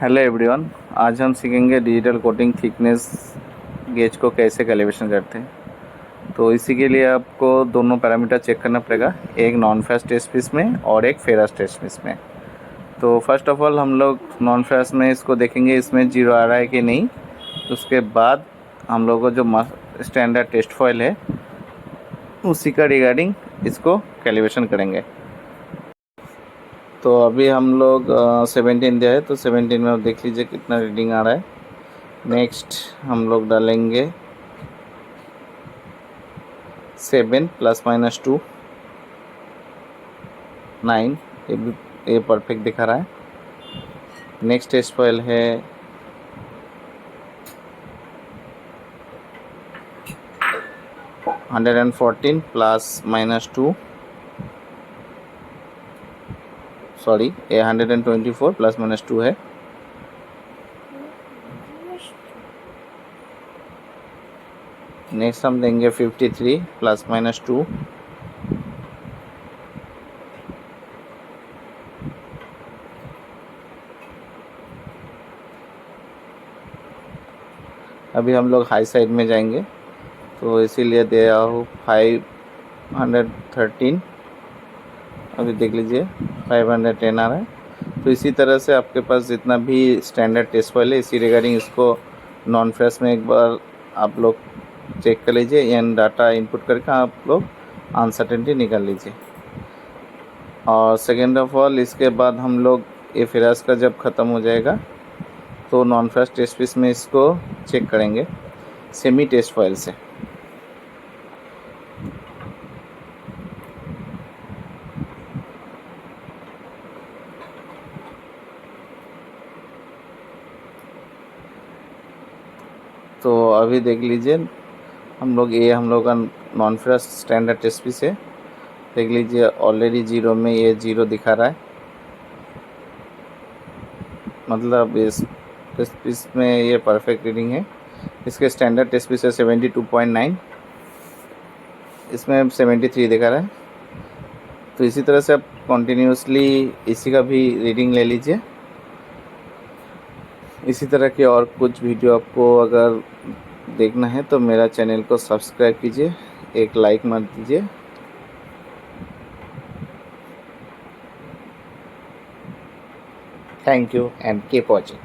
Hello everyone. आज हम सीखेंगे डिजिटल कोटिंग थिकनेस गेज को कैसे कैलिब्रेशन करते हैं। तो इसी के लिए आपको दोनों पैरामीटर चेक करना पड़ेगा, एक नॉन फेस्ट टेस्ट पीस में और एक फेरस टेस्ट पीस में। तो फर्स्ट ऑफ ऑल हम लोग नॉन फेस्ट में इसको देखेंगे इसमें जीरो आ रहा है कि नहीं। उसके बाद हम लोग को जो स्टैंडर्ड टेस्ट फॉइल है उसी का रिगार्डिंग इसको कैलिब्रेशन करेंगे। तो अभी हम लोग 17 दिया है, तो 17 में आप देख लीजिए कितना रीडिंग आ रहा है। नेक्स्ट हम लोग डालेंगे 7 ± 2 9। ये परफेक्ट दिखा रहा है। नेक्स्ट टेस्ट फॉइल है 114 ± 2, सॉरी ये 124 ± 2 है। नेक्स्ट हम देंगे 53 ± 2। अभी हम लोग हाई साइड में जाएंगे, तो इसीलिए दे रहा हूँ 513। अभी देख लीजिए 510 आ रहा है। तो इसी तरह से आपके पास जितना भी स्टैंडर्ड टेस्ट फाइल है इसी रिगार्डिंग इसको नॉन फ्रेश में एक बार आप लोग चेक कर लीजिए, एन डाटा इनपुट करके आप लोग अनसर्टेनिटी निकाल लीजिए। और सेकेंड ऑफ ऑल इसके बाद हम लोग ये फिरास का जब ख़त्म हो जाएगा तो नॉन फ्रेश टेस्ट पीस में इसको चेक करेंगे सेमी टेस्ट फाइल से। तो अभी देख लीजिए हम लोग का non fresh standard test piece है। देख लीजिए ऑलरेडी जीरो में ये जीरो दिखा रहा है, मतलब इस टेस्ट पीस में ये परफेक्ट रीडिंग है। इसके स्टैंडर्ड टेस्ट पीस है 72.9, इसमें 73 दिखा रहा है। तो इसी तरह से आप कॉन्टीन्यूसली इसी का भी रीडिंग ले लीजिए। इसी तरह के और कुछ वीडियो आपको अगर देखना है तो मेरा चैनल को सब्सक्राइब कीजिए, एक लाइक मार दीजिए। Thank you and keep watching.